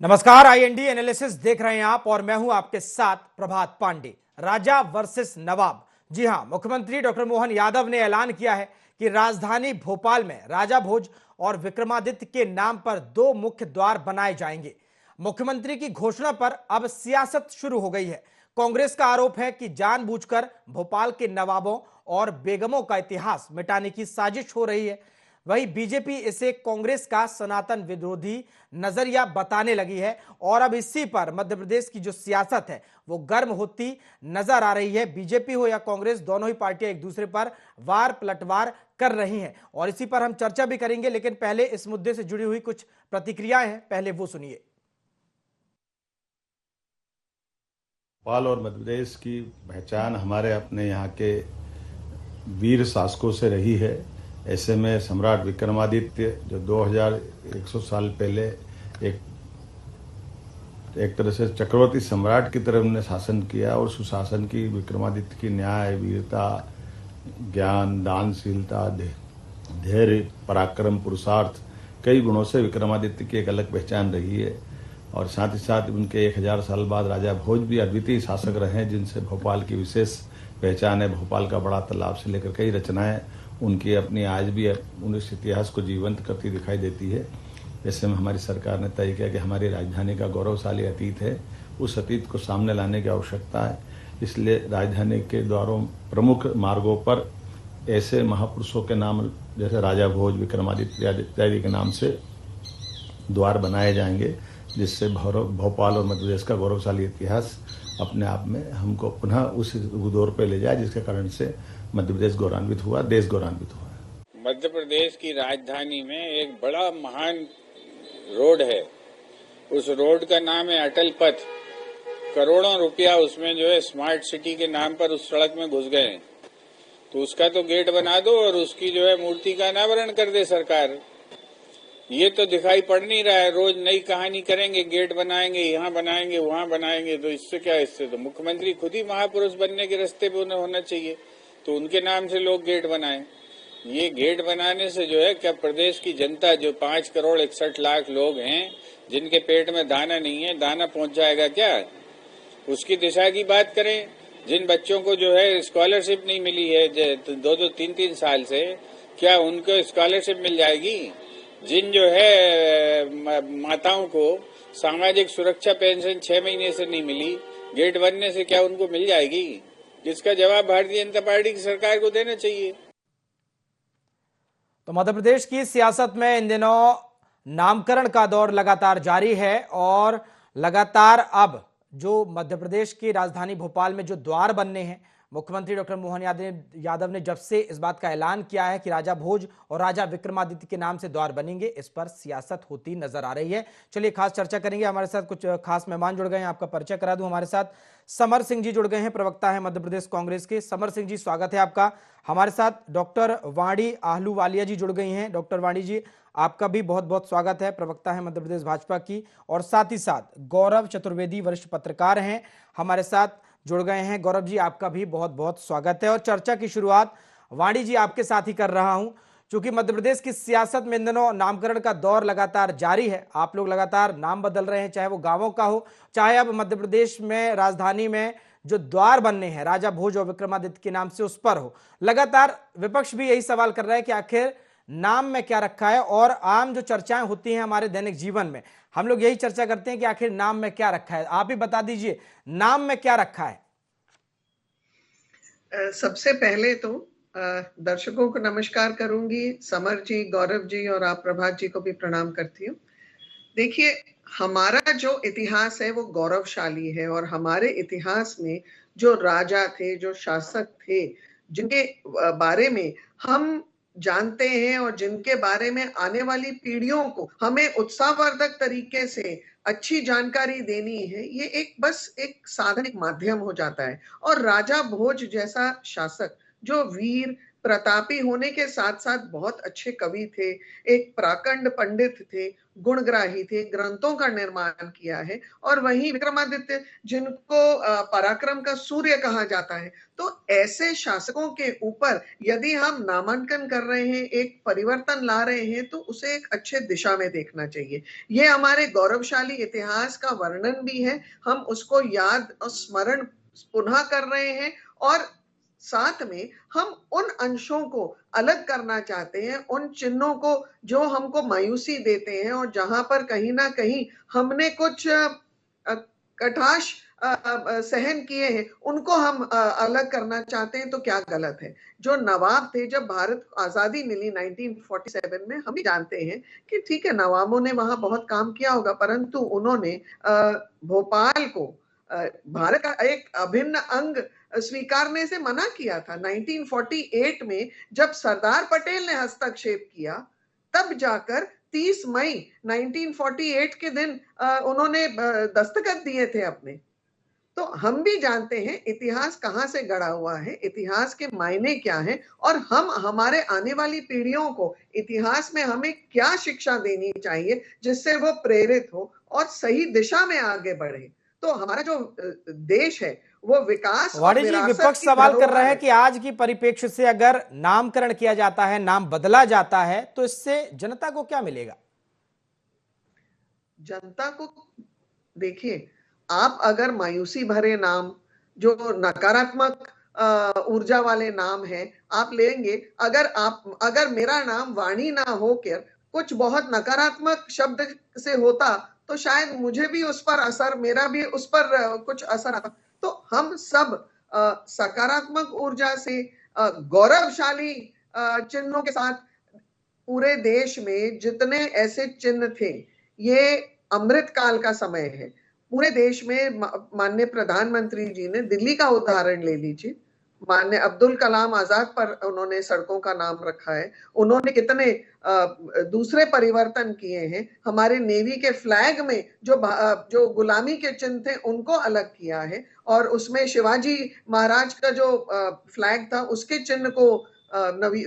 नमस्कार, IND analysis देख रहे हैं आप और मैं हूं आपके साथ प्रभात पांडे। राजा वर्सेस नवाब। जी हां, मुख्यमंत्री डॉक्टर मोहन यादव ने ऐलान किया है कि राजधानी भोपाल में राजा भोज और विक्रमादित्य के नाम पर दो मुख्य द्वार बनाए जाएंगे। मुख्यमंत्री की घोषणा पर अब सियासत शुरू हो गई है। कांग्रेस का आरोप है कि जानबूझकर भोपाल के नवाबों और बेगमों का इतिहास मिटाने की साजिश हो रही है। वहीं बीजेपी इसे कांग्रेस का सनातन विरोधी नजरिया बताने लगी है और अब इसी पर मध्य प्रदेश की जो सियासत है वो गर्म होती नजर आ रही है। बीजेपी हो या कांग्रेस, दोनों ही पार्टियां एक दूसरे पर वार पलटवार कर रही हैं और इसी पर हम चर्चा भी करेंगे। लेकिन पहले इस मुद्दे से जुड़ी हुई कुछ प्रतिक्रियाएं हैं, पहले वो सुनिए। भोपाल और मध्य प्रदेश की पहचान हमारे अपने यहाँ के वीर शासकों से रही है। ऐसे में सम्राट विक्रमादित्य जो 2100 साल पहले एक तरह से चक्रवर्ती सम्राट की तरह उन्होंने शासन किया और सुशासन की विक्रमादित्य की न्याय, वीरता, ज्ञान, दानशीलता, धैर्य, पराक्रम, पुरुषार्थ कई गुणों से विक्रमादित्य की एक अलग पहचान रही है। और साथ ही साथ उनके 1000 साल बाद राजा भोज भी अद्वितीय शासक रहे हैं, जिनसे भोपाल की विशेष पहचान है। भोपाल का बड़ा तालाब से लेकर कई रचनाएं उनकी अपनी आज भी उस इतिहास को जीवंत करती दिखाई देती है। ऐसे में हमारी सरकार ने तय किया कि हमारी राजधानी का गौरवशाली अतीत है, उस अतीत को सामने लाने की आवश्यकता है। इसलिए राजधानी के द्वारों, प्रमुख मार्गों पर ऐसे महापुरुषों के नाम जैसे राजा भोज, विक्रमादित्य इत्यादि के नाम से द्वार बनाए जाएंगे, जिससे भोपाल और मध्य प्रदेश का गौरवशाली इतिहास अपने आप में हमको पुनः उस दौर पर ले जाए, जिसके कारण से मध्य प्रदेश गौरवान्वित हुआ, देश गौरवान्वित हुआ। मध्य प्रदेश की राजधानी में एक बड़ा महान रोड है, उस रोड का नाम है अटल पथ। करोड़ों रुपया उसमें जो है स्मार्ट सिटी के नाम पर उस सड़क में घुस गए हैं, तो उसका तो गेट बना दो और उसकी जो है मूर्ति का अनावरण कर दे सरकार। ये तो दिखाई पड़ नहीं रहा है, रोज नई कहानी करेंगे, गेट बनाएंगे, यहाँ बनाएंगे, वहाँ बनाएंगे। तो इससे क्या, इससे तो मुख्यमंत्री खुद ही महापुरुष बनने के रास्ते पे उन्हें होना चाहिए, तो उनके नाम से लोग गेट बनाएं। ये गेट बनाने से जो है क्या प्रदेश की जनता जो 5 करोड़ 61 लाख लोग हैं, जिनके पेट में दाना नहीं है, दाना पहुंच जाएगा क्या? उसकी दिशा की बात करें। जिन बच्चों को जो है स्कॉलरशिप नहीं मिली है 2-2, 3-3 साल से, क्या उनको स्कॉलरशिप मिल जाएगी? जिन जो है माताओं को सामाजिक सुरक्षा पेंशन 6 महीने से नहीं मिली, गेट बनने से क्या उनको मिल जाएगी? जिसका जवाब भारतीय जनता पार्टी की सरकार को देना चाहिए। तो मध्य प्रदेश की सियासत में इन दिनों नामकरण का दौर लगातार जारी है और लगातार अब जो मध्य प्रदेश की राजधानी भोपाल में जो द्वार बनने हैं, मुख्यमंत्री डॉक्टर मोहन यादव ने जब से इस बात का ऐलान किया है कि राजा भोज और राजा विक्रमादित्य के नाम से द्वार बनेंगे, इस पर सियासत होती नजर आ रही है। चलिए खास चर्चा करेंगे। हमारे साथ कुछ खास मेहमान जुड़ गए हैं, आपका परिचय करा दूं। हमारे साथ समर सिंह जी जुड़ गए हैं, प्रवक्ता है मध्य प्रदेश कांग्रेस के। समर सिंह जी, स्वागत है आपका। हमारे साथ डॉक्टर वाणी आहलूवालिया जी जुड़ गई हैं। डॉक्टर वाणी जी, आपका भी बहुत बहुत स्वागत है, प्रवक्ता है मध्य प्रदेश भाजपा की। और साथ ही साथ गौरव चतुर्वेदी, वरिष्ठ पत्रकार हैं, हमारे साथ जुड़ गए हैं। गौरव जी, आपका भी बहुत बहुत स्वागत है। और चर्चा की शुरुआत वाणी जी आपके साथ ही कर रहा हूं, क्योंकि मध्य प्रदेश की सियासत में इन दिनों नामकरण का दौर लगातार जारी है। आप लोग लगातार नाम बदल रहे हैं, चाहे वो गांवों का हो, चाहे अब मध्य प्रदेश में राजधानी में जो द्वार बनने हैं राजा भोज और विक्रमादित्य के नाम से उस पर हो। लगातार विपक्ष भी यही सवाल कर रहा है कि आखिर नाम में क्या रखा है। और आम जो चर्चाएं होती हैं हमारे दैनिक जीवन में, हम लोग यही चर्चा करते हैं कि आखिर नाम में क्या रखा है। आप ही बता दीजिए, नाम में क्या रखा है? सबसे पहले तो दर्शकों को नमस्कार करूंगी, समर जी, गौरव जी और आप प्रभात जी को भी प्रणाम करती हूँ। देखिए, हमारा जो इतिहास है वो गौरवशाली है और हमारे इतिहास में जो राजा थे, जो शासक थे, जिनके बारे में हम जानते हैं और जिनके बारे में आने वाली पीढ़ियों को हमें उत्साहवर्धक तरीके से अच्छी जानकारी देनी है, ये एक साधन, एक माध्यम हो जाता है। और राजा भोज जैसा शासक जो वीर, प्रतापी होने के साथ साथ बहुत अच्छे कवि थे, एक प्राकंड पंडित थे, गुणग्राही थे, ग्रंथों का निर्माण किया है। और वहीं विक्रमादित्य जिनको पराक्रम का सूर्य कहा जाता है। तो ऐसे शासकों के ऊपर यदि हम नामांकन कर रहे हैं, एक परिवर्तन ला रहे हैं, तो उसे एक अच्छे दिशा में देखना चाहिए। ये हमारे गौरवशाली इतिहास का वर्णन भी है, हम उसको याद और स्मरण पुनः कर रहे हैं, और साथ में हम उन अंशों को अलग करना चाहते हैं, उन चिन्हों को जो हमको मायूसी देते हैं और जहां पर कहीं ना कहीं हमने कुछ कटाक्ष सहन किए हैं, उनको हम अलग करना चाहते हैं। तो क्या गलत है? जो नवाब थे, जब भारत को आजादी मिली 1947 में, हम भी जानते हैं कि ठीक है, नवाबों ने वहां बहुत काम किया होगा, परंतु उन्होंने भोपाल को भारत का एक अभिन्न अंग स्वीकारने से मना किया था। 1948 में जब सरदार पटेल ने हस्तक्षेप किया, तब जाकर 30 मई 1948 के दिन उन्होंने दस्तखत दिए थे अपने। तो हम भी जानते हैं इतिहास कहां से गढ़ा हुआ है, इतिहास के मायने क्या हैं, और हम हमारे आने वाली पीढ़ियों को इतिहास में हमें क्या शिक्षा देनी चाहिए जिससे वो प्रेरित हो और सही दिशा में आगे बढ़े। तो हमारा जो देश है वो विकास और वाणी जी, विरासत विपक्ष की सवाल कर धरोहर रहा है है। कि आज की परिप्रेक्ष्य से अगर नामकरण किया जाता है, नाम बदला जाता है, तो इससे जनता को क्या मिलेगा? जनता को देखिए, आप अगर मायूसी भरे नाम, जो नकारात्मक ऊर्जा वाले नाम है, आप लेंगे। अगर मेरा नाम वाणी ना होकर कुछ बहुत नकारात्मक शब्द से होता, तो शायद मुझे भी उस पर असर, मेरा भी उस पर कुछ असर आता। तो हम सब सकारात्मक ऊर्जा से, गौरवशाली चिन्हों के साथ, पूरे देश में जितने ऐसे चिन्ह थे, ये अमृत काल का समय है। पूरे देश में माननीय प्रधानमंत्री जी ने, दिल्ली का उदाहरण ले लीजिए, माननीय अब्दुल कलाम आजाद पर उन्होंने सड़कों का नाम रखा है। उन्होंने कितने दूसरे परिवर्तन किए हैं। हमारे नेवी के फ्लैग में जो गुलामी के चिन्ह थे उनको अलग किया है, और उसमें शिवाजी महाराज का जो फ्लैग था उसके चिन्ह को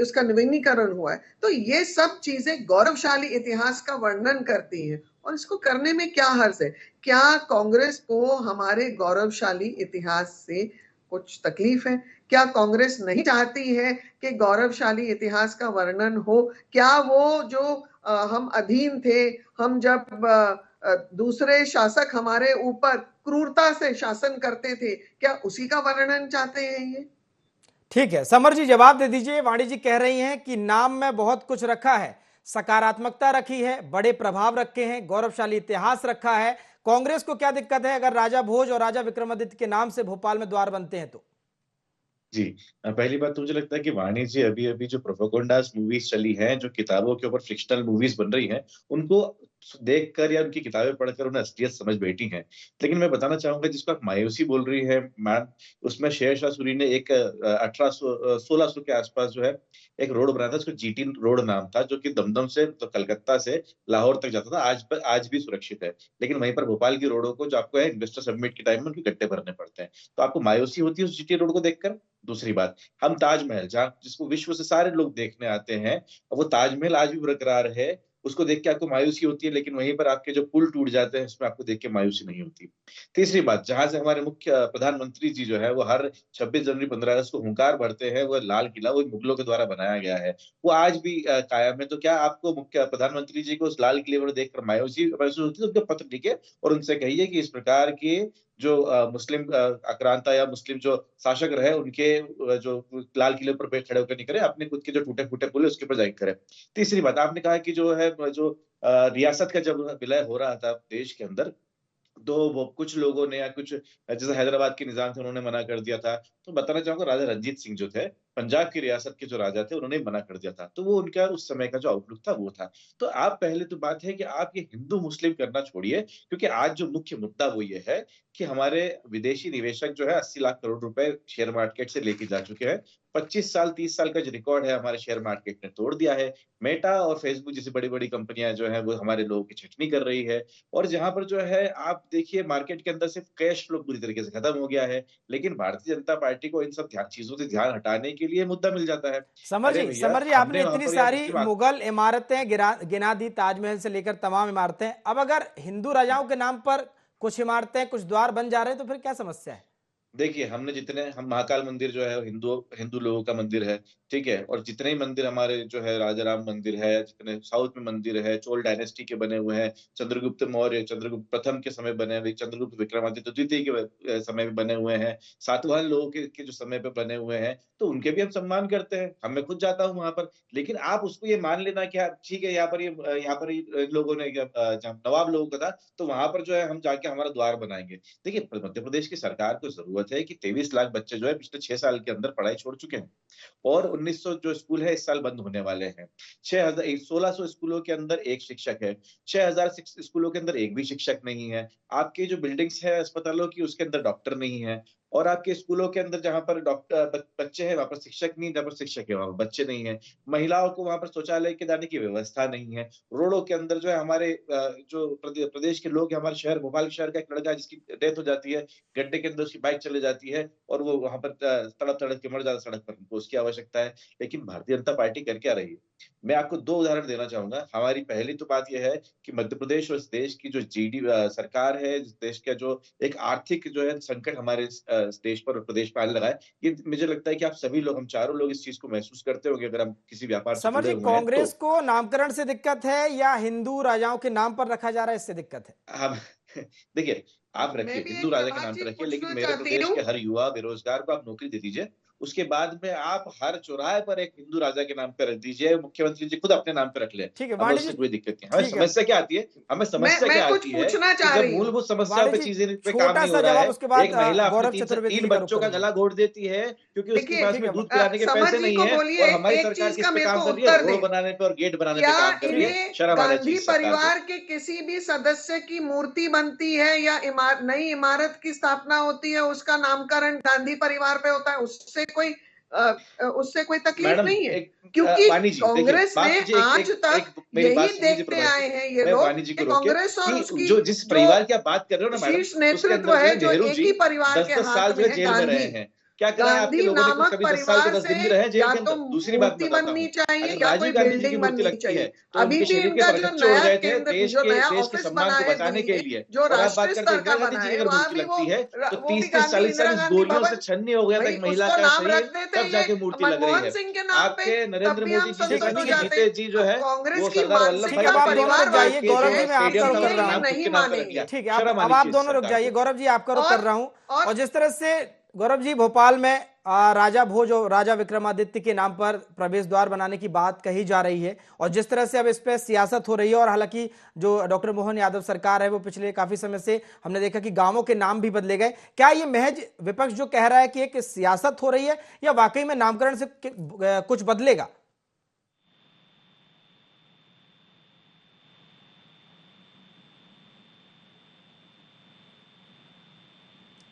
उसका नवीनीकरण हुआ है। तो ये सब चीजें गौरवशाली इतिहास का वर्णन करती हैं, और इसको करने में क्या हर्ज है? क्या कांग्रेस को हमारे गौरवशाली इतिहास से कुछ तकलीफ है? क्या कांग्रेस नहीं चाहती है कि गौरवशाली इतिहास का वर्णन हो? क्या वो जो हम अधीन थे, हम जब दूसरे शासक हमारे ऊपर क्रूरता से शासन करते थे, क्या उसी का वर्णन चाहते हैं ये? ठीक है, समर जी जवाब दे दीजिए। वाणी जी कह रही हैं कि नाम में बहुत कुछ रखा है, सकारात्मकता रखी है, बड़े प्रभाव रखे हैं, गौरवशाली इतिहास रखा है। कांग्रेस को क्या दिक्कत है अगर राजा भोज और राजा विक्रमादित्य के नाम से भोपाल में द्वार बनते हैं तो? जी। पहली बात तो मुझे लगता है कि वाणी जी अभी जो प्रोपेगेंडास मूवीज चली हैं, जो किताबों के ऊपर फिक्शनल मूवीज बन रही हैं, उनको देखकर या उनकी किताबें पढ़कर उन्हें असलियत समझ बैठी हैं। लेकिन मैं बताना चाहूंगा, जिसको आप मायूसी बोल रही है मैम, उसमें शेरशाह सूरी ने एक 1600 के आसपास जो है एक रोड बनाया था, उसको जीटी रोड नाम था, जो कि दमदम से तो कलकत्ता से लाहौर तक जाता था। आज भी सुरक्षित है। लेकिन वहीं पर भोपाल की रोडों को, जो आपको है इन्वेस्टर सबमिट के टाइम में उनके गड्ढे भरने पड़ते हैं। तो आपको मायूसी होती है उस जीटी रोड को देखकर। दूसरी बात, हम ताजमहल, जहाँ जिसको विश्व से सारे लोग देखने आते हैं, वो ताजमहल आज भी बरकरार है, उसको देख के आपको मायूसी होती है। लेकिन वहीं पर आपके जो पुल टूट जाते हैं, उसमें आपको देख के मायूसी नहीं होती। तीसरी बात, जहां से हमारे मुख्य प्रधानमंत्री जी जो है वो हर 26 जनवरी 15 अगस्त को हुंकार भरते हैं, वो लाल किला, वो मुगलों के द्वारा बनाया गया है, वो आज भी कायम है। तो क्या आपको मुख्य प्रधानमंत्री जी को उस लाल किले पर देखकर मायूसी महसूस होती है? तो उनको पत्र लिखे और उनसे कहिए कि इस प्रकार की जो मुस्लिम आक्रांता या मुस्लिम जो शासक रहे, उनके जो लाल किले पर खड़े होकर नहीं करे, अपने खुद के जो टूटे फूटे पुल है उसके ऊपर जाकर करे। तीसरी बात, आपने कहा कि जो है जो रियासत का जब विलय हो रहा था देश के अंदर, तो वो कुछ लोगों ने या कुछ, जैसे हैदराबाद के निजाम थे, उन्होंने मना कर दिया था। तो बताना चाहूंगा, राजा रंजीत सिंह जो थे, पंजाब की रियासत के जो राजा थे, उन्होंने मना कर दिया था। तो वो उनका उस समय का जो आउटलुक था वो था। तो आप पहले तो बात है कि आप ये हिंदू मुस्लिम करना छोड़िए, क्योंकि आज जो मुख्य मुद्दा वो ये है कि हमारे विदेशी निवेशक जो है 80 लाख करोड़ रुपए शेयर मार्केट से लेके जा चुके हैं। 25 साल 30 साल का जो रिकॉर्ड है हमारे शेयर मार्केट ने तोड़ दिया है। मेटा और फेसबुक जैसी बड़ी बड़ी कंपनियां जो है वो हमारे लोगों की छटनी कर रही है। और जहां पर जो है आप देखिए, मार्केट के अंदर सिर्फ कैश फ्लो पूरी तरीके से खत्म हो गया है। लेकिन भारतीय जनता पार्टी को इन सब चीजों से ध्यान हटाने के लिए मुद्दा मिल जाता है। समर अरे जी, भैया, समर जी, हमने आपने वहां इतनी पर यार सारी दूसरी बात, मुगल इमारतें गिना दी, ताजमहल से लेकर तमाम इमारतें। अब अगर हिंदू राजाओं के नाम पर कुछ इमारतें, कुछ द्वार बन जा रहे हैं तो फिर क्या समस्या है? देखिए हम महाकाल मंदिर जो है हिंदू हिंदू लोगों का मंदिर है, ठीक है, और जितने ही मंदिर हमारे जो है राजा राम मंदिर है, जितने साउथ में मंदिर है, चोल डायनेस्टी के बने हुए हैं, चंद्रगुप्त मौर्य, चंद्रगुप्त प्रथम के समय बने हुए, चंद्रगुप्त विक्रमादित्य द्वितीय के समय में बने हुए हैं, सातवाहन लोगों के जो समय पे बने हुए हैं, तो उनके भी हम सम्मान करते हैं। हम मैं खुद जाता हूँ वहां पर। लेकिन आप उसको ये मान लेना कि ठीक है, यहाँ पर इन लोगों ने जहाँ नवाब लोगों का था, तो वहां पर जो है हम जाके हमारा द्वार बनाएंगे। देखिए, मध्य प्रदेश की सरकार को जरूरत है कि 23 लाख बच्चे जो है पिछले 6 साल के अंदर पढ़ाई छोड़ चुके हैं, और 1900 जो स्कूल है इस साल बंद होने वाले हैं। 1600 स्कूलों के अंदर एक शिक्षक है, 6000 स्कूलों के अंदर एक भी शिक्षक नहीं है। आपकी जो बिल्डिंग्स है अस्पतालों की, उसके अंदर डॉक्टर नहीं है, और आपके स्कूलों के अंदर जहां पर डॉक्टर बच्चे हैं वहां पर शिक्षक नहीं, जहां पर शिक्षक है वहां पर बच्चे नहीं है। महिलाओं को वहां पर शौचालय के जाने की व्यवस्था नहीं है। रोडों के अंदर जो है हमारे जो प्रदेश के लोग हैं, हमारे शहर भोपाल शहर का एक लड़का है जिसकी डेथ हो जाती है, गड्ढे के अंदर उसकी बाइक चले जाती है, और वो वहां पर तड़प तड़प के मर जाता सड़क पर, उनको उसकी आवश्यकता है। लेकिन भारतीय जनता पार्टी कर क्या रही है? मैं आपको 2 उदाहरण देना चाहूंगा। हमारी पहली तो बात यह है कि मध्य प्रदेश और इस देश की जो सरकार है, इस देश का जो एक आर्थिक जो है संकट हमारे इस देश पर और प्रदेश पर आने लगा है, ये मुझे लगता है कि आप सभी लोग, हम चारों लोग इस चीज को महसूस करते होंगे अगर हम किसी व्यापार से समर जुड़े जी, हुए हैं कांग्रेस तो। को नामकरण से दिक्कत है या हिंदू राजाओं के नाम पर रखा जा रहा है, इससे दिक्कत है? हम देखिए, आप रखिए मैं भी हिंदू एक राजा के प्रभात नाम जी पे रखिए, लेकिन पूछना मेरे चाहती प्रदेश हूँ। के हर युवा बेरोजगार को आप नौकरी दे दीजिए। उसके बाद में आप हर चौराहे पर एक हिंदू राजा के नाम पे रख दीजिए, मुख्यमंत्री जी खुद अपने नाम पे रख ले। ठीक है हमें वाणी जी, उससे कोई दिक्कत नहीं। हमें ठीक है। समस्या क्या आती है? हमें समस्या मैं क्या कुछ आती है पूछना कि चाह जब रही हूँ। मूलभूत समस्याओं वाणी पे जी, चीजें पे काम छोटा नहीं हो सा रहा जवाब, है। उसके बाद एक महिला अपने गौरव चतुर्वेदी 3 जी का रुख बच्चों का करूंगा गला मैं। घोट देती है क्योंकि उसके देखिए, पास ठीक में है। दूध पिलाने के समर पैसे जी नहीं को है, बोलिए, और हमारी एक सरकार चीज किस का पे मेरे काम को कर रही है? उत्तर रोड दें। बनाने पे और गेट बनाने पे क्या काम कर रही है। इन्हें शर्म आना चाहिए गांधी इस सरकार को। परिवार के किसी भी सदस्य की मूर्ति बनती है या नई इमारत की स्थापना होती है, उसका नामकरण गांधी परिवार पे होता है, उससे कोई तकलीफ मैडम नहीं है? एक क्योंकि वाणी जी देखिए, कांग्रेस बात ने कीजिए, आज तक मेरी बात यही सुन लीजिए देखते प्रभा जी। आए हैं ये मैं लोग वाणी जी कि को रोके कांग्रेस और कि उसकी जो जिस जो परिवार की आप बात कर रहे हो ना मैडम, शीर्ष उसके नेतृत्व अंदर जो है, है जो नेहरू एक जी ही परिवार के 10-10 साल हाथ जो में है है, जेल में रहे गांधी। हैं। क्या करा है आपके गांधी लोगों ने? कुछ नामक कभी 10 साल के परिवार 10 से दिन भी रहे हैं जेल या के तो अंदर? दूसरी बात मूर्ति बताता बननी हूँ, चाहिए अगर या कोई राजीव गांधी जी की बिल्डिंग मूर्ति बननी लगती है चाहिए। तो अभी उनके भी शरीर के इनका जो अच्छे उड़ नया गए थे, केंद्र, जो नया देश के ऑफिस सम्मान बना को है बचाने के दिल्ली में, लिए। जो और आप बात राष्ट्रीय करते हैं स्तर का इंदिरा गांधी बना जी की है, अगर वहां मूर्ति भी लगती है तो वो भी 30-30 गांधी 40 इंदिरा 40 गांधी गोलियों से भवन, छन्नी हो गया था भाई एक महिला उसको का नाम शरीर, रख देते तब ये जाके मूर्ति लग रही मनमोहन है। सिंह के नाम पे, आपके तब नरेंद्र भी मोदी हम जी की ठीक है, संतुष्ट हो ठीक है, पत्नी ठीक है। जाते। गीते जी जो है, कांग्रेस वो की सरदार वल्लभ ठीक भाई है, अब मानसिकता आप पटेल दोनों रुक परिवारवाद जाइए, के की जो गौरव है, जी, है मैं आपका रुख स्टेडियम था कर वो रहा ये हूं। नाम नहीं किसके नाम पे रख मानेंगे। दिया? ठीक है, शर्म अब आनी आप चाहिए इस दोनों रुक सरकार जाइए। को। गौरव जी, आपका रुख कर और रहा हूं। और और जिस तरह से गौरव जी, भोपाल में राजा भोज और राजा विक्रमादित्य के नाम पर प्रवेश द्वार बनाने की बात कही जा रही है, और जिस तरह से अब इस पर सियासत हो रही है, और हालांकि जो डॉक्टर मोहन यादव सरकार है वो पिछले काफी समय से हमने देखा कि गांवों के नाम भी बदले गए। क्या ये महज विपक्ष जो कह रहा है कि एक सियासत हो रही है, या वाकई में नामकरण से कुछ बदलेगा?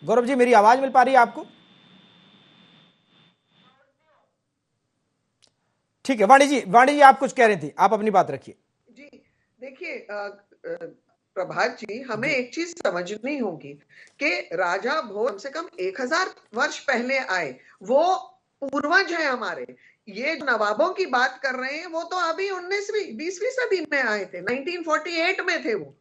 गौरव जी, मेरी आवाज मिल पा रही है आपको? ठीक है, वाणी जी, आप कुछ कह रही थी, आप अपनी बात रखिए। जी देखिए, प्रभात जी, हमें जी, एक चीज समझनी होगी कि राजा भोज कम से कम 1000 वर्ष पहले आए, वो पूर्वज है हमारे। ये जो नवाबों की बात कर रहे हैं वो तो अभी 19वीं 20वीं सदी में आए थे, 1948 में थे वो।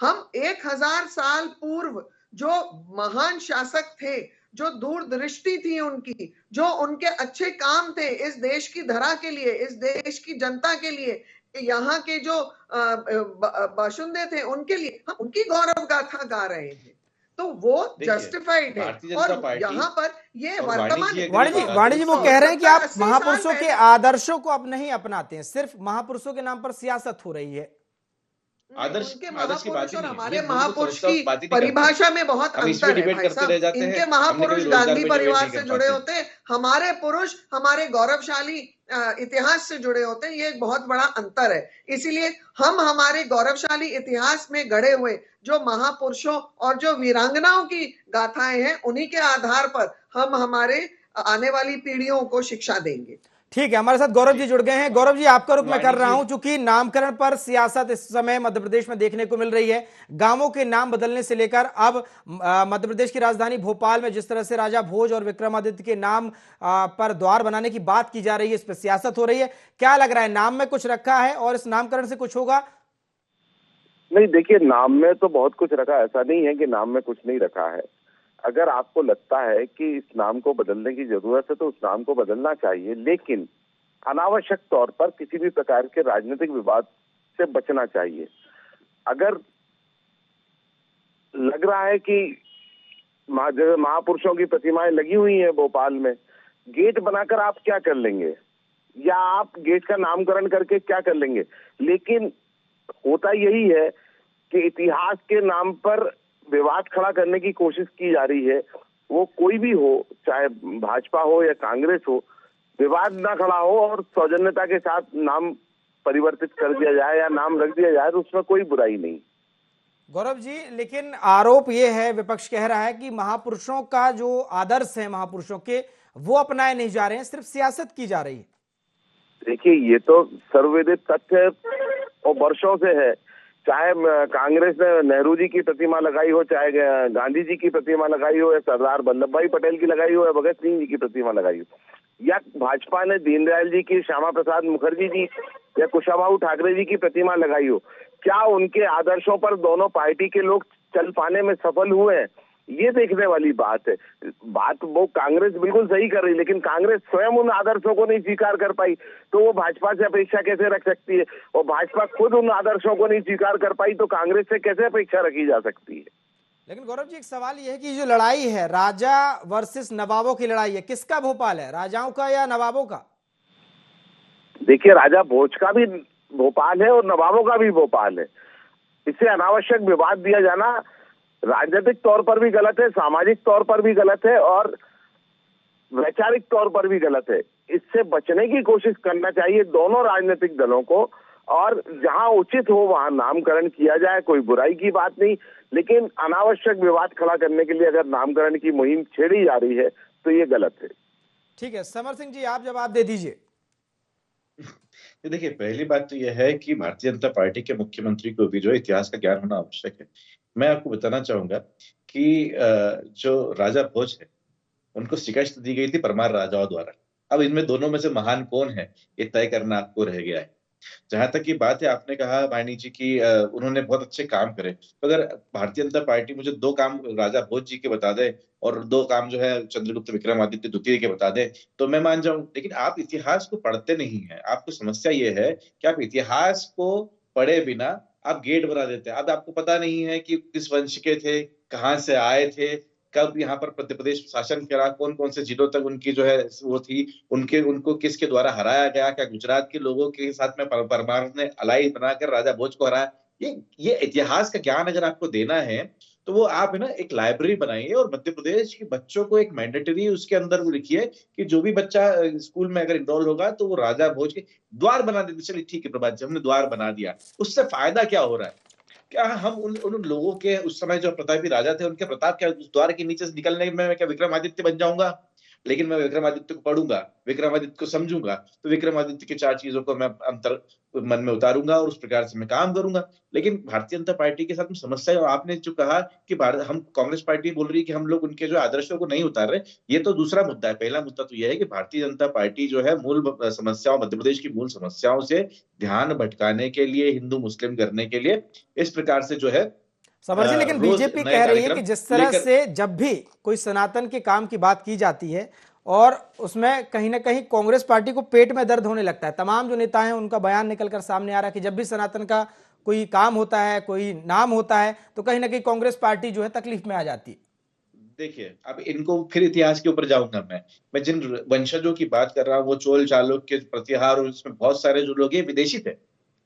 हम 1000 साल पूर्व जो महान शासक थे, जो दूरदृष्टि थी उनकी, जो उनके अच्छे काम थे इस देश की धरा के लिए, इस देश की जनता के लिए, यहाँ के जो बाशिंदे थे उनके लिए, हम उनकी गौरव गाथा गा रहे हैं, तो वो देखिए, जस्टिफाइड है। भारतीय जनता और पार्टी यहाँ पर ये और वाणी वर्तमान जी अगर ये बता वाणी दें जी, वो कि कह रहे हैं कि आप 70-80 साल महापुरुषों के पहले, आदर्शों को अब नहीं अपनाते हैं, सिर्फ महापुरुषों के नाम पर सियासत हो रही है। आदर्श उनके आदर्श की बात महापुरुष ही और नहीं है, हमारे ये मूलभूत महापुरुष समस्याओं की की बात ही नहीं करते हैं। परिभाषा में बहुत हम इस पे अंतर है डिबेट भाई करते रह साहब। जाते इनके हैं, हमने कभी महापुरुष रोजगार गांधी पे डिबेट परिवार नहीं से कर जुड़े पाते। होते हैं, हमारे पुरुष हमारे गौरवशाली इतिहास से जुड़े होते हैं। ये एक बहुत बड़ा अंतर है। इसीलिए हम हमारे गौरवशाली इतिहास में गढ़े हुए जो महापुरुषों और जो वीरांगनाओं की गाथाएं हैं, उन्हीं के आधार पर हम हमारे आने वाली पीढ़ियों को शिक्षा देंगे। ठीक है, हमारे साथ गौरव जी जुड़ गए हैं। गौरव जी, आपका रुख मैं कर रहा वाणी हूं, चूंकि नामकरण पर सियासत इस समय मध्य प्रदेश में देखने को मिल रही है। गांवों के नाम बदलने से लेकर अब मध्य प्रदेश की राजधानी भोपाल में जिस तरह से राजा भोज और विक्रमादित्य के नाम पर द्वार बनाने की बात की जा रही है, इस पर सियासत हो रही है। क्या लग रहा है, नाम में कुछ रखा है और इस नामकरण से कुछ होगा? नहीं, देखिए, नाम में तो बहुत कुछ रखा है, ऐसा नहीं है कि नाम में कुछ नहीं रखा है। अगर आपको लगता है कि इस नाम को बदलने की जरूरत है तो उस नाम को बदलना चाहिए, लेकिन अनावश्यक तौर पर किसी भी प्रकार के राजनीतिक विवाद से बचना चाहिए। अगर लग रहा है कि महापुरुषों की प्रतिमाएं लगी हुई हैं भोपाल में, गेट बनाकर आप क्या कर लेंगे, या आप गेट का नामकरण करके क्या कर लेंगे? लेकिन होता यही है कि इतिहास के नाम पर विवाद खड़ा करने की कोशिश की जा रही है। वो कोई भी हो, चाहे भाजपा हो या कांग्रेस हो, विवाद ना खड़ा हो और सौजन्यता के साथ नाम परिवर्तित कर दिया जाए या नाम रख दिया जाए तो उसमें कोई बुराई नहीं। गौरव जी, लेकिन आरोप ये है, विपक्ष कह रहा है कि महापुरुषों का जो आदर्श है महापुरुषों के, वो अपनाए नहीं जा रहे हैं, सिर्फ सियासत की जा रही है। देखिए, ये तो सर्वविदित तथ्य और वर्षों से है। चाहे कांग्रेस ने नेहरू जी की प्रतिमा लगाई हो, चाहे गांधी जी की प्रतिमा लगाई हो, या सरदार वल्लभ भाई पटेल की लगाई हो, या भगत सिंह जी की प्रतिमा लगाई हो, या भाजपा ने दीनदयाल जी की, श्यामा प्रसाद मुखर्जी जी या कुशाभाऊ ठाकरे जी की प्रतिमा लगाई हो, क्या उनके आदर्शों पर दोनों पार्टी के लोग चल पाने में सफल हुए हैं? ये देखने वाली बात है। बात वो कांग्रेस बिल्कुल सही कर रही, लेकिन कांग्रेस स्वयं उन आदर्शों को नहीं स्वीकार कर पाई तो वो भाजपा से अपेक्षा कैसे रख सकती है? और भाजपा खुद उन आदर्शों को नहीं स्वीकार कर पाई तो कांग्रेस से कैसे अपेक्षा रखी जा सकती है? लेकिन गौरव जी, एक सवाल यह है कि जो लड़ाई है, राजा वर्सेस नवाबों की लड़ाई है, किसका भोपाल है, राजाओं का या नवाबों का? देखिए, राजा भोज का भी भोपाल है और नवाबों का भी भोपाल है। इससे अनावश्यक विवाद दिया जाना राजनीतिक तौर पर भी गलत है, सामाजिक तौर पर भी गलत है और वैचारिक तौर पर भी गलत है। इससे बचने की कोशिश करना चाहिए दोनों राजनीतिक दलों को, और जहां उचित हो वहां नामकरण किया जाए, कोई बुराई की बात नहीं। लेकिन अनावश्यक विवाद खड़ा करने के लिए अगर नामकरण की मुहिम छेड़ी जा रही है तो ये गलत है। ठीक है, समर सिंह जी, आप जवाब दे दीजिए। देखिए, पहली बात तो यह है कि भारतीय जनता पार्टी के मुख्यमंत्री को भी जो इतिहास का ज्ञान होना आवश्यक है। मैं आपको बताना चाहूंगा कि जो राजा भोज है, उनको शिकस्त दी गई थी परमार राजाओं द्वारा। अब इनमें दोनों में से महान कौन है, ये तय करना आपको रह गया है। जहां तक की बात है, आपने कहा वाणी जी की उन्होंने बहुत अच्छे काम करे, तो अगर भारतीय जनता पार्टी मुझे 2 काम राजा भोज जी के बता दे और 2 काम जो है चंद्रगुप्त विक्रमादित्य द्वितीय के बता दे तो मैं मान जाऊं। लेकिन आप इतिहास को पढ़ते नहीं है। आपको समस्या ये है कि आप इतिहास को पढ़े बिना आप गेट बना देते हैं। अब आपको पता नहीं है कि किस वंश के थे, कहाँ से आए थे, कब यहाँ पर मध्य प्रदेश शासन करा, कौन कौन से जिलों तक उनकी जो है वो थी, उनको किसके द्वारा हराया गया, क्या गुजरात के लोगों के साथ में परमार ने अलाई बनाकर राजा भोज को हराया। ये इतिहास का ज्ञान अगर आपको देना है तो वो आप है ना एक लाइब्रेरी बनाइए और मध्य प्रदेश के बच्चों को एक मैंडेटरी उसके अंदर वो लिखिए कि जो भी बच्चा स्कूल में अगर इनरोल होगा तो वो राजा भोज के द्वार बना देते। चलिए ठीक है प्रभात जी, हमने द्वार बना दिया, उससे फायदा क्या हो रहा है? क्या हम उन लोगों के उस समय जो प्रतापी राजा थे उनके प्रताप क्या उस द्वार के नीचे से निकलने में मैं क्या विक्रमादित्य बन जाऊंगा? लेकिन मैं विक्रमादित्य को पढ़ूंगा, विक्रमादित्य को समझूंगा, तो विक्रमादित्य की 4 चीजों को मैं अंतर मन में उतारूंगा और उस प्रकार से मैं काम करूंगा। लेकिन भारतीय जनता पार्टी के साथ में समस्या है। और आपने जो कहा कि हम कांग्रेस पार्टी बोल रही है कि हम लोग उनके जो आदर्शों को नहीं उतार रहे, ये तो दूसरा मुद्दा है। पहला मुद्दा तो यह है कि भारतीय जनता पार्टी जो है मूल समस्याओं, मध्य प्रदेश की मूल समस्याओं से ध्यान भटकाने के लिए, हिंदू मुस्लिम करने के लिए इस प्रकार से जो है समर जी, लेकिन बीजेपी कह रही है कि जिस तरह से जब भी कोई सनातन के काम की बात की जाती है और उसमें कहीं ना कहीं कांग्रेस पार्टी को पेट में दर्द होने लगता है। तमाम जो नेता हैं उनका बयान निकलकर सामने आ रहा है कि जब भी सनातन का कोई काम होता है, कोई नाम होता है, तो कहीं ना कहीं कांग्रेस पार्टी जो है तकलीफ में आ जाती है। देखिए, अब इनको फिर इतिहास के ऊपर जाऊंगा मैं जिन वंशजों की बात कर रहा हूँ वो चोल चालुक्य प्रतिहार और इसमें बहुत सारे जो लोग ये विदेशी थे।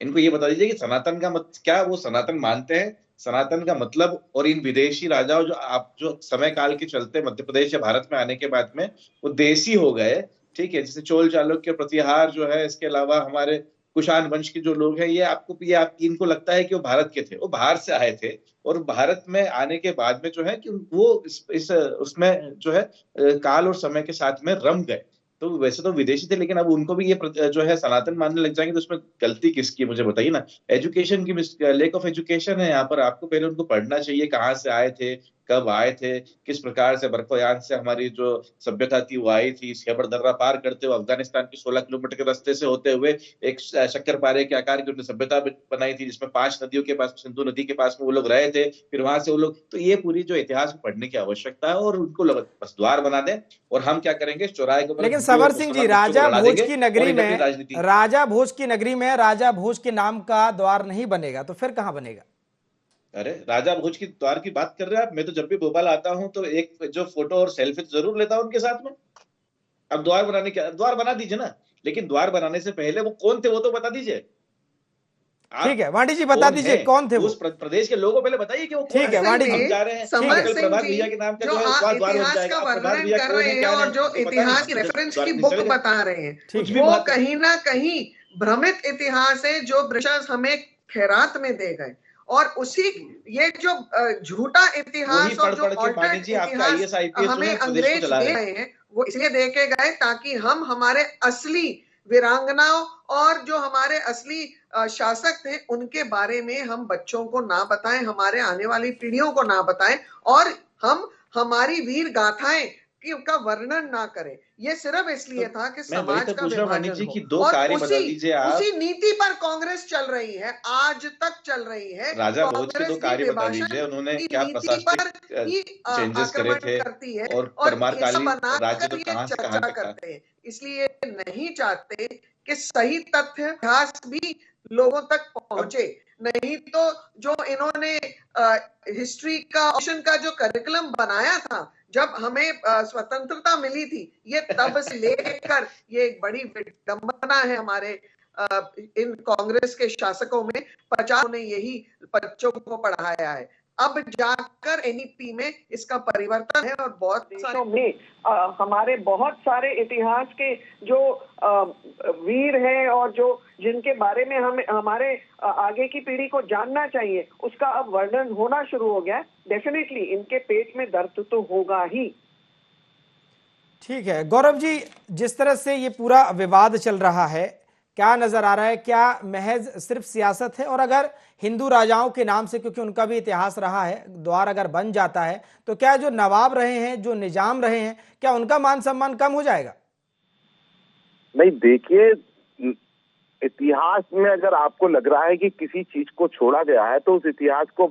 इनको ये बता दीजिए कि सनातन का क्या वो सनातन मानते हैं? सनातन का मतलब और इन विदेशी राजाओं जो समय काल के चलते मध्य प्रदेश या भारत में आने के बाद में वो देसी हो गए, ठीक है, जैसे चोल चालुक्य प्रतिहार जो है, इसके अलावा हमारे कुषाण वंश के जो लोग हैं, ये इनको लगता है कि वो भारत के थे, वो बाहर से आए थे और भारत में आने के बाद में जो है कि वो उसमें जो है काल और समय के साथ में रम गए। तो वैसे तो विदेशी थे, लेकिन अब उनको भी ये जो है सनातन मानने लग जाएंगे, तो उसमें गलती किसकी है मुझे बताइए ना। एजुकेशन की लेक ऑफ एजुकेशन है यहाँ पर। आपको पहले उनको पढ़ना चाहिए, कहाँ से आए थे, कब आए थे, किस प्रकार से बर्फयान से हमारी जो सभ्यता थी वो आई थी, खैबर दर्रा पार करते हुए अफगानिस्तान की 16 किलोमीटर के रास्ते से होते हुए एक शक्करपारे के आकार की उन्होंने सभ्यता बनाई थी, जिसमें 5 नदियों के पास, सिंधु नदी के पास में वो लोग रहे थे, फिर वहां से वो लोग, तो ये पूरी जो इतिहास पढ़ने की आवश्यकता है, और उनको बस द्वार बना दें, और हम क्या करेंगे, चौराहे के ऊपर लेकिन सवर सिंह जी, राजा भोज की नगरी में, राजनीति। राजा भोज की नगरी में राजा भोज के नाम का द्वार नहीं बनेगा, तो फिर कहां बनेगा? अरे राजा भोज की द्वार की बात कर रहे हैं आप? मैं तो जब भी भोपाल आता हूँ तो एक जो फोटो और सेल्फी जरूर लेता हूँ उनके साथ में। अब द्वार बनाने क्या, द्वार बना दीजिए ना, लेकिन द्वार बनाने से पहले वो कौन थे वो तो बता दीजिए। ठीक है वाणी जी, बता दीजिए कौन थे वो, उस प्रदेश के लोगों पहले बताइए कि वो ठीक है वाणी जी, जा रहे हैं। समर सिंह प्रभात जी भैया के नाम का जो जो है आप द्वार बन इतिहास जाएगा। का प्रभात वर्णन भैया कर कौन रहे है, हैं क्या और है, जो तो पता इतिहास की नहीं, रेफरेंस द्वार की नहीं बुक चलेगा। बता रहे हैं, कुछ भी वो बात है। कहीं ना कहीं भ्रमित इतिहास है जो ब्रिटिश हमें खैरात में दे गए, और उसी ये जो झूठा वही इतिहास पढ़ और जो पढ़ के मानी ऑल्टर्ड जी आपके इतिहास IAS IPS जो हमें है प्रदेश को अंग्रेज चला दे रहे हैं। रहे हैं, वो इसलिए दे के गए ताकि हम हमारे असली वीरांगनाओं और जो हमारे असली शासक थे उनके बारे में हम बच्चों को ना बताएं, हमारे आने वाली पीढ़ियों को ना बताएं, और हम हमारी वीर गाथाएं का वर्णन ना करें। ये सिर्फ इसलिए था कि मैं वही समाज तो का पूछ रहा हूँ वाणी विभाजन जी हो, की दो और कार्य बता दीजिए आप। उसी नीति पर कांग्रेस चल रही है, आज तक चल रही है। राजा भोज के दो कांग्रेस भी कार्य बता विभाजन दीजिए, उन्होंने की क्या नीति पर प्रशासनिक ही चेंजेस करे आक्रमण थे, करती है और और हिस्सा परमारकालीन राज्य बनाकर तो ये कहां से कहां चर्चा तक था। करते हैं, इसलिए नहीं चाहते कि सही तथ्य इतिहास भी लोगों तक पहुंचे। नहीं तो जो इन्होंने हिस्ट्री का ऑप्शन का जो करिकुलम बनाया था जब हमें स्वतंत्रता मिली थी, ये तब से लेकर ये एक बड़ी विडंबना है हमारे इन कांग्रेस के शासकों में। 50 ने यही बच्चों को पढ़ाया है, अब जाकर एनईपी में इसका परिवर्तन है, और बहुत देशों में हमारे बहुत सारे इतिहास के जो वीर हैं और जो जिनके बारे में हम हमारे आगे की पीढ़ी को जानना चाहिए, उसका अब वर्णन होना शुरू हो गया है। डेफिनेटली इनके पेट में दर्द तो होगा ही। ठीक है गौरव जी, जिस तरह से ये पूरा विवाद चल रहा है, क्या नजर आ रहा है, क्या महज सिर्फ सियासत है? और अगर हिंदू राजाओं के नाम से, क्योंकि उनका भी इतिहास रहा है, द्वार अगर बन जाता है तो क्या जो नवाब रहे हैं, जो निजाम रहे हैं, क्या उनका मान सम्मान कम हो जाएगा? नहीं, देखिए, इतिहास में अगर आपको लग रहा है कि किसी चीज को छोड़ा गया है तो उस इतिहास को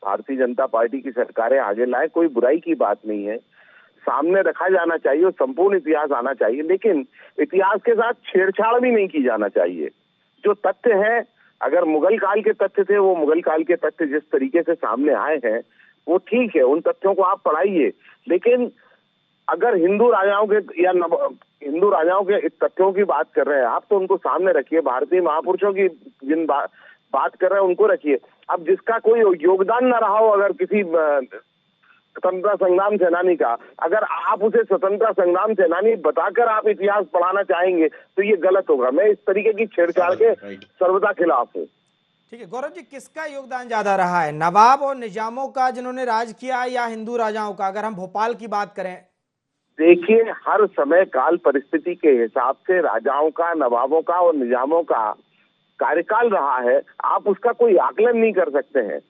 भारतीय जनता पार्टी की सरकारें आगे लाए, कोई बुराई की बात नहीं है, सामने रखा जाना चाहिए और संपूर्ण इतिहास आना चाहिए, लेकिन इतिहास के साथ छेड़छाड़ भी नहीं की जाना चाहिए। जो तथ्य है, अगर मुगल काल के तथ्य थे, वो मुगल काल के तथ्य जिस तरीके से सामने आए हैं वो ठीक है, उन तथ्यों को आप पढ़ाइए, लेकिन अगर हिंदू राजाओं के तथ्यों की बात कर रहे हैं आप, तो उनको सामने रखिए, भारतीय महापुरुषों की जिन बात कर रहे हैं उनको रखिए। अब जिसका कोई योगदान ना रहा हो, अगर किसी स्वतंत्रता संग्राम सेनानी का, अगर आप उसे स्वतंत्रता संग्राम सेनानी बताकर आप इतिहास पढ़ाना चाहेंगे तो ये गलत होगा। मैं इस तरीके की छेड़छाड़ के सर्वदा खिलाफ हूँ। ठीक है गौरव जी, किसका योगदान ज्यादा रहा है, नवाब और निजामों का जिन्होंने राज किया, या हिंदू राजाओं का? अगर हम भोपाल की बात करें, देखिए, हर समय काल परिस्थिति के हिसाब से राजाओं का, नवाबों का और निजामों का कार्यकाल रहा है, आप उसका कोई आकलन नहीं कर सकते हैं।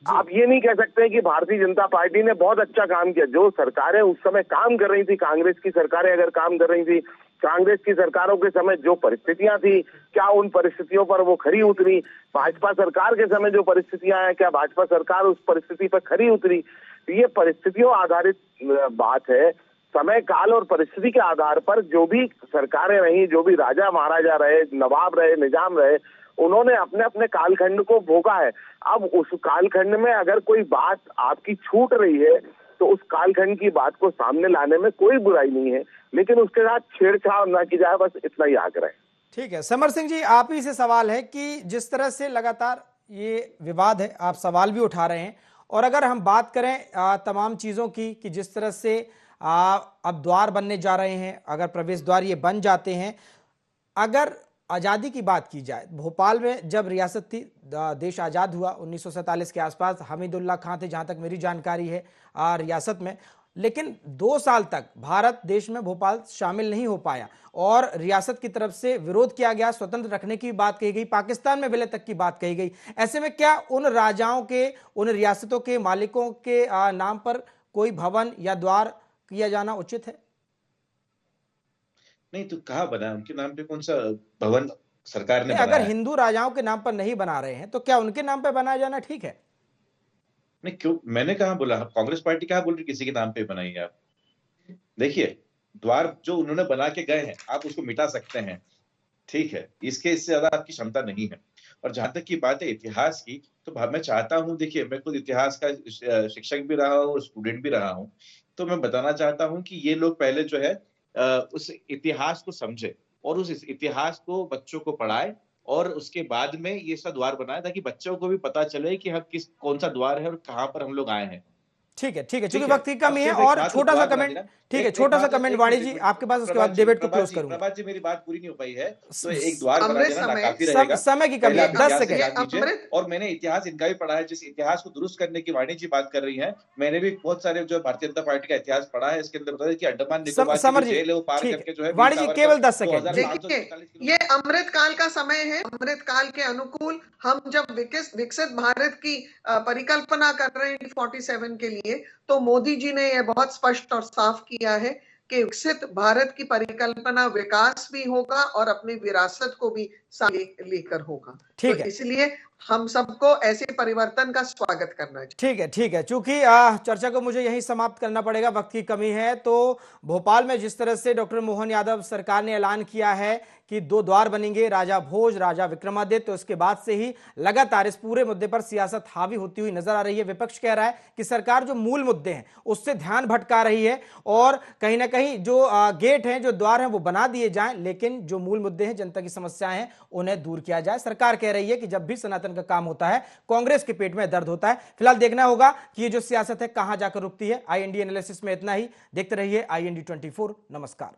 आप ये नहीं कह सकते कि भारतीय जनता पार्टी ने बहुत अच्छा काम किया। जो सरकारें उस समय काम कर रही थी, कांग्रेस की सरकारें अगर काम कर रही थी, कांग्रेस की सरकारों के समय जो परिस्थितियां थी, क्या उन परिस्थितियों पर वो खरी उतरी? भाजपा सरकार के समय जो परिस्थितियां हैं, क्या भाजपा सरकार उस परिस्थिति पर खरी उतरी? ये परिस्थितियों आधारित बात है। समय काल और परिस्थिति के आधार पर जो भी सरकारें रही, जो भी राजा महाराजा रहे, नवाब रहे, निजाम रहे, उन्होंने अपने अपने कालखंड को भोगा है। अब उस कालखंड में अगर कोई बात आपकी छूट रही है तो उस कालखंड की बात को सामने लाने में कोई बुराई नहीं है, लेकिन उसके साथ छेड़छाड़ ना की जाए, बस इतना ही आग्रह है। ठीक है समर सिंह जी, आप ही से सवाल है कि जिस तरह से लगातार ये विवाद है, आप सवाल भी उठा रहे हैं, और अगर हम बात करें तमाम चीज़ों की कि जिस तरह से अब द्वार बनने जा रहे हैं, अगर प्रवेश द्वार ये बन जाते हैं, अगर आज़ादी की बात की जाए, भोपाल में जब रियासत थी, देश आज़ाद हुआ 1947 के आसपास, हमीदुल्लाह खां थे जहाँ तक मेरी जानकारी है रियासत में, लेकिन 2 साल तक भारत देश में भोपाल शामिल नहीं हो पाया और रियासत की तरफ से विरोध किया गया, स्वतंत्र रखने की बात कही गई, पाकिस्तान में विलय तक की बात कही गई। ऐसे में क्या उन राजाओं के, उन रियासतों के मालिकों के नाम पर कोई भवन या द्वार किया जाना उचित है? नहीं तो कहाँ बना है? उनके नाम पे कौन सा भवन सरकार ने अगर बनाया है? हिंदू राजाओं के नाम पर नहीं बना रहे हैं तो क्या उनके नाम पर बनाया जाना ठीक है? नहीं, क्यों? मैंने कहाँ बोला? कांग्रेस पार्टी कहाँ बोल रही किसी के नाम पे बनाई आप? देखिए, द्वार जो उन्होंने बना के गए हैं, आप उसको मिटा सकते हैं, ठीक है, इससे ज्यादा आपकी क्षमता नहीं है। और जहां तक की बात है इतिहास की, तो मैं चाहता हूं, देखिए मैं खुद इतिहास का शिक्षक भी रहा हूं और स्टूडेंट भी रहा हूं, तो मैं बताना चाहता हूं कि ये लोग पहले जो है उस इतिहास को समझे और उस इतिहास को बच्चों को पढ़ाए और उसके बाद में ये सब द्वार बनाए, ताकि बच्चों को भी पता चले कि हम कौन सा द्वार है और कहाँ पर हम लोग आए हैं। ठीक है, ठीक है, ठीक चूंकि है, वक्त की कमी है। सिर्फ एक और बात छोटा सा द्वार बना कमेंट, देना। ठीक है, एक छोटा सा बात, कमेंट एक वाणी मिनट, जी एक आपके पास, मिनट, उसके बाद डिबेट को क्लोज करूंगा। प्रभात जी मेरी बात पूरी नहीं हो पाई है, तो एक द्वार बना अमृत देना ना समय, काफी रहेगा। समय की कमी पहले है, आप 10 इतिहास से सेकंड। ज्ञान दीजिए। अमृत, और मैंने इतिहास इनका भी पढ़ा है, जिस इतिहास को दुरुस्त करने की वाणी जी बात कर रही हैं, मैंने भी बहुत सारे जो भारतीय जनता पार्टी का इतिहास पढ़ा है। इसके अंदर बताया कि अंडमान निकोबार की समर जो जी, जेल है वो पार ठीक करके है, जो है वीर वाणी जी सावरकर केवल 10 सेकंड। देखिए 2547 ये किलोमीटर। अमृत काल का समय है। अमृत काल के अनुकूल हम जब विकसित भारत की परिकल्पना कर रहे हैं 47 के लिए, तो मोदी जी ने यह बहुत स्पष्ट और साफ किया है कि विकसित भारत की परिकल्पना विकास भी होगा और अपनी विरासत को भी साथ लेकर होगा। तो ठीक है, इसलिए हम सबको ऐसे परिवर्तन का स्वागत करना चाहिए। ठीक है, ठीक है। चूंकि चर्चा को मुझे यहीं समाप्त करना पड़ेगा, वक्त की कमी है। तो भोपाल में जिस तरह से डॉक्टर मोहन यादव सरकार ने ऐलान किया है कि 2 द्वार बनेंगे, राजा भोज, राजा विक्रमादित्य, तो उसके बाद से ही लगातार इस पूरे मुद्दे पर सियासत हावी होती हुई नजर आ रही है। विपक्ष कह रहा है कि सरकार जो मूल मुद्दे हैं उससे ध्यान भटका रही है और कहीं ना कहीं जो गेट हैं, जो द्वार हैं, वो बना दिए जाएं, लेकिन जो मूल मुद्दे हैं, जनता की समस्याएं हैं, उन्हें दूर किया जाए। सरकार कह रही है कि जब भी सनातन का काम होता है कांग्रेस के पेट में दर्द होता है। फिलहाल देखना होगा कि ये जो सियासत है कहां जाकर रुकती है। IND एनालिसिस में इतना ही। देखते रहिए IND 24। नमस्कार।